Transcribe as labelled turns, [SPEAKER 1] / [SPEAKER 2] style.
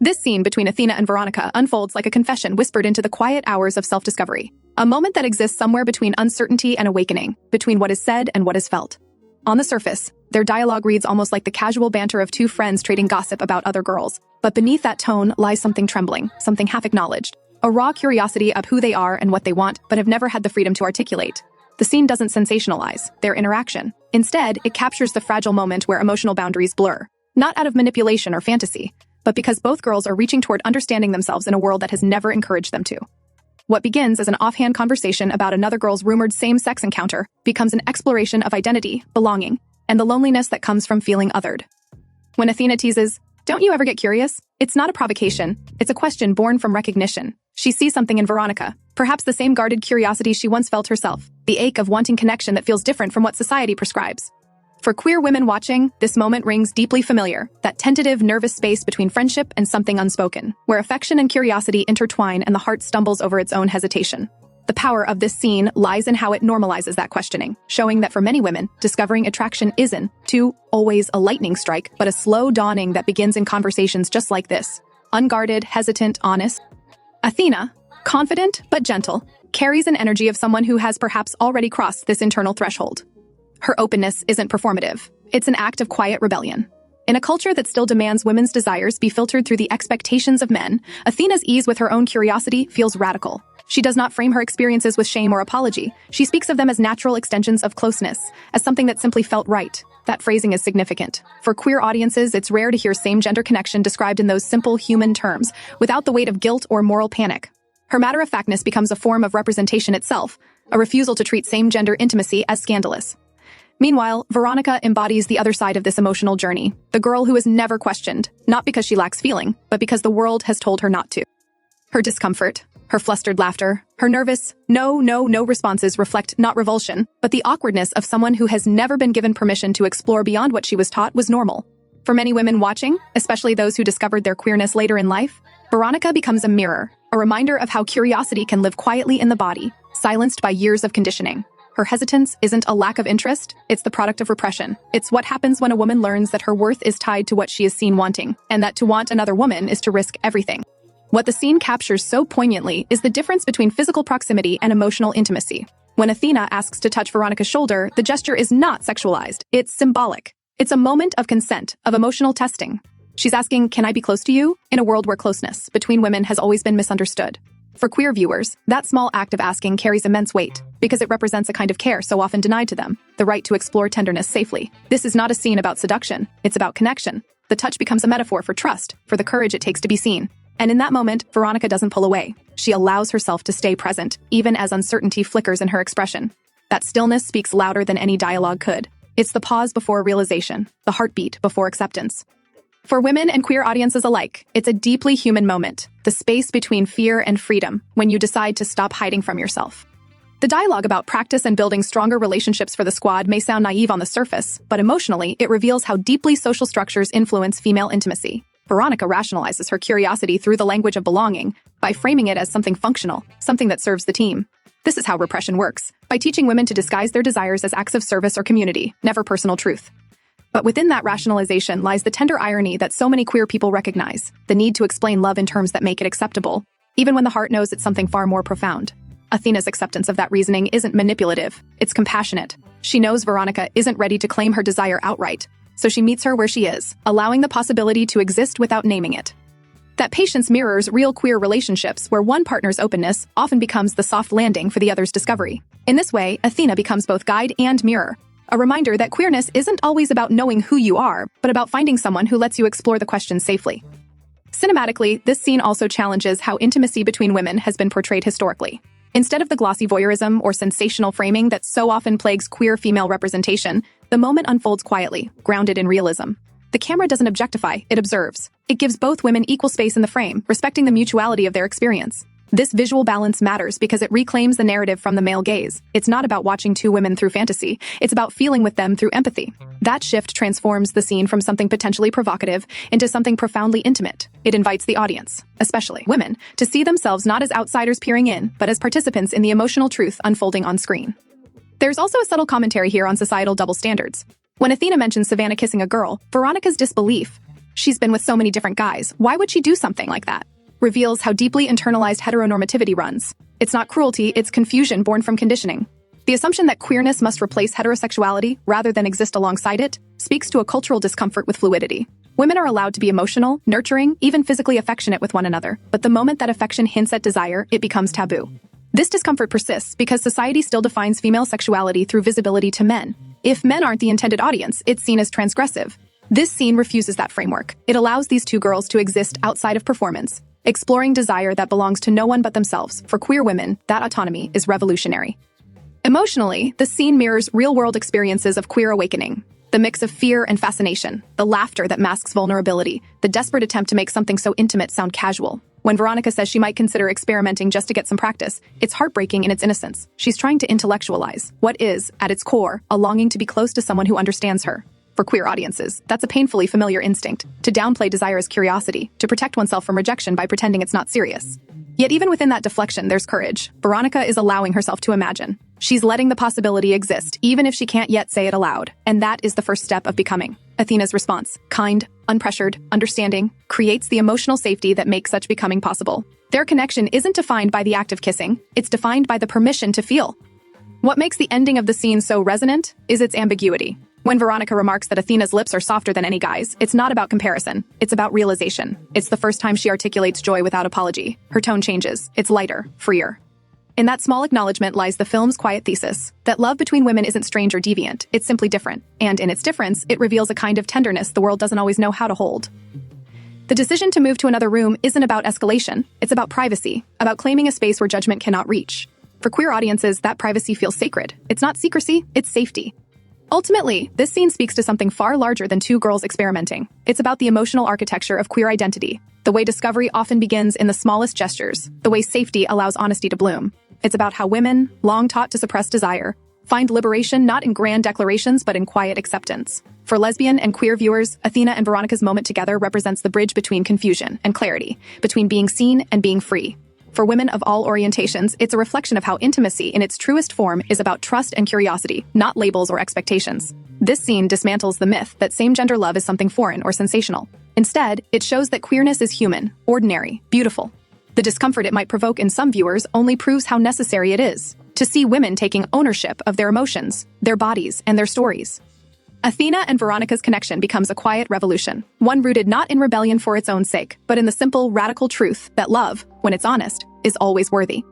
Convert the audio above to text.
[SPEAKER 1] This scene between Athena and Veronica unfolds like a confession whispered into the quiet hours of self-discovery, a moment that exists somewhere between uncertainty and awakening, between what is said and what is felt. On the surface, their dialogue reads almost like the casual banter of two friends trading gossip about other girls, but beneath that tone lies something trembling, something half-acknowledged, a raw curiosity of who they are and what they want, but have never had the freedom to articulate. The scene doesn't sensationalize their interaction. Instead, it captures the fragile moment where emotional boundaries blur, not out of manipulation or fantasy, but because both girls are reaching toward understanding themselves in a world that has never encouraged them to. What begins as an offhand conversation about another girl's rumored same-sex encounter becomes an exploration of identity, belonging, and the loneliness that comes from feeling othered. When Athena teases, "Don't you ever get curious?" It's not a provocation, it's a question born from recognition. She sees something in Veronica, perhaps the same guarded curiosity she once felt herself, the ache of wanting connection that feels different from what society prescribes. For queer women watching, this moment rings deeply familiar, that tentative, nervous space between friendship and something unspoken, where affection and curiosity intertwine and the heart stumbles over its own hesitation. The power of this scene lies in how it normalizes that questioning, showing that for many women, discovering attraction isn't always a lightning strike, but a slow dawning that begins in conversations just like this. Unguarded, hesitant, honest. Athena, confident but gentle, carries an energy of someone who has perhaps already crossed this internal threshold. Her openness isn't performative. It's an act of quiet rebellion. In a culture that still demands women's desires be filtered through the expectations of men, Athena's ease with her own curiosity feels radical. She does not frame her experiences with shame or apology. She speaks of them as natural extensions of closeness, as something that simply felt right. That phrasing is significant. For queer audiences, it's rare to hear same-gender connection described in those simple human terms, without the weight of guilt or moral panic. Her matter-of-factness becomes a form of representation itself, a refusal to treat same-gender intimacy as scandalous. Meanwhile, Veronica embodies the other side of this emotional journey, the girl who is never questioned, not because she lacks feeling, but because the world has told her not to. Her discomfort, her flustered laughter, her nervous, no responses reflect not revulsion, but the awkwardness of someone who has never been given permission to explore beyond what she was taught was normal. For many women watching, especially those who discovered their queerness later in life, Veronica becomes a mirror, a reminder of how curiosity can live quietly in the body, silenced by years of conditioning. Her hesitance isn't a lack of interest, it's the product of repression. It's what happens when a woman learns that her worth is tied to what she is seen wanting, and that to want another woman is to risk everything. What the scene captures so poignantly is the difference between physical proximity and emotional intimacy. When Athena asks to touch Veronica's shoulder, the gesture is not sexualized, it's symbolic. It's a moment of consent, of emotional testing. She's asking, "Can I be close to you?" in a world where closeness between women has always been misunderstood. For queer viewers, that small act of asking carries immense weight, because it represents a kind of care so often denied to them, the right to explore tenderness safely. This is not a scene about seduction, it's about connection. The touch becomes a metaphor for trust, for the courage it takes to be seen. And in that moment, Veronica doesn't pull away. She allows herself to stay present, even as uncertainty flickers in her expression. That stillness speaks louder than any dialogue could. It's the pause before realization, the heartbeat before acceptance. For women and queer audiences alike, it's a deeply human moment, the space between fear and freedom, when you decide to stop hiding from yourself. The dialogue about practice and building stronger relationships for the squad may sound naive on the surface, but emotionally, it reveals how deeply social structures influence female intimacy. Veronica rationalizes her curiosity through the language of belonging, by framing it as something functional, something that serves the team. This is how repression works, by teaching women to disguise their desires as acts of service or community, never personal truth. But within that rationalization lies the tender irony that so many queer people recognize, the need to explain love in terms that make it acceptable, even when the heart knows it's something far more profound. Athena's acceptance of that reasoning isn't manipulative, it's compassionate. She knows Veronica isn't ready to claim her desire outright, so she meets her where she is, allowing the possibility to exist without naming it. That patience mirrors real queer relationships where one partner's openness often becomes the soft landing for the other's discovery. In this way, Athena becomes both guide and mirror, a reminder that queerness isn't always about knowing who you are, but about finding someone who lets you explore the questions safely. Cinematically, this scene also challenges how intimacy between women has been portrayed historically. Instead of the glossy voyeurism or sensational framing that so often plagues queer female representation, the moment unfolds quietly, grounded in realism. The camera doesn't objectify, it observes. It gives both women equal space in the frame, respecting the mutuality of their experience. This visual balance matters because it reclaims the narrative from the male gaze. It's not about watching two women through fantasy, it's about feeling with them through empathy. That shift transforms the scene from something potentially provocative into something profoundly intimate. It invites the audience, especially women, to see themselves not as outsiders peering in, but as participants in the emotional truth unfolding on screen. There's also a subtle commentary here on societal double standards. When Athena mentions Savannah kissing a girl, Veronica's disbelief She's been with so many different guys. Why would she do something like that? Reveals how deeply internalized heteronormativity runs. It's not cruelty, it's confusion born from conditioning. The assumption that queerness must replace heterosexuality rather than exist alongside it speaks to a cultural discomfort with fluidity. Women are allowed to be emotional, nurturing, even physically affectionate with one another, but the moment that affection hints at desire, it becomes taboo. This discomfort persists because society still defines female sexuality through visibility to men. If men aren't the intended audience, it's seen as transgressive. This scene refuses that framework. It allows these two girls to exist outside of performance, exploring desire that belongs to no one but themselves. For queer women, that autonomy is revolutionary. Emotionally, the scene mirrors real-world experiences of queer awakening. The mix of fear and fascination, the laughter that masks vulnerability, the desperate attempt to make something so intimate sound casual. When Veronica says she might consider experimenting just to get some practice, it's heartbreaking in its innocence. She's trying to intellectualize what is, at its core, a longing to be close to someone who understands her. For queer audiences, that's a painfully familiar instinct, to downplay desire as curiosity, to protect oneself from rejection by pretending it's not serious. Yet even within that deflection, there's courage. Veronica is allowing herself to imagine. She's letting the possibility exist, even if she can't yet say it aloud. And that is the first step of becoming. Athena's response, kind, unpressured, understanding, creates the emotional safety that makes such becoming possible. Their connection isn't defined by the act of kissing, it's defined by the permission to feel. What makes the ending of the scene so resonant is its ambiguity. When Veronica remarks that Athena's lips are softer than any guy's, it's not about comparison. It's about realization. It's the first time she articulates joy without apology. Her tone changes. It's lighter, freer. In that small acknowledgement lies the film's quiet thesis, that love between women isn't strange or deviant, it's simply different. And in its difference, it reveals a kind of tenderness the world doesn't always know how to hold. The decision to move to another room isn't about escalation, it's about privacy, about claiming a space where judgment cannot reach. For queer audiences, that privacy feels sacred. It's not secrecy, it's safety. Ultimately, this scene speaks to something far larger than two girls experimenting. It's about the emotional architecture of queer identity, the way discovery often begins in the smallest gestures, the way safety allows honesty to bloom. It's about how women, long taught to suppress desire, find liberation not in grand declarations but in quiet acceptance. For lesbian and queer viewers, Athena and Veronica's moment together represents the bridge between confusion and clarity, between being seen and being free. For women of all orientations, it's a reflection of how intimacy in its truest form is about trust and curiosity, not labels or expectations. This scene dismantles the myth that same-gender love is something foreign or sensational. Instead, it shows that queerness is human, ordinary, beautiful. The discomfort it might provoke in some viewers only proves how necessary it is to see women taking ownership of their emotions, their bodies, and their stories. Athena and Veronica's connection becomes a quiet revolution, one rooted not in rebellion for its own sake, but in the simple, radical truth that love, when it's honest, is always worthy.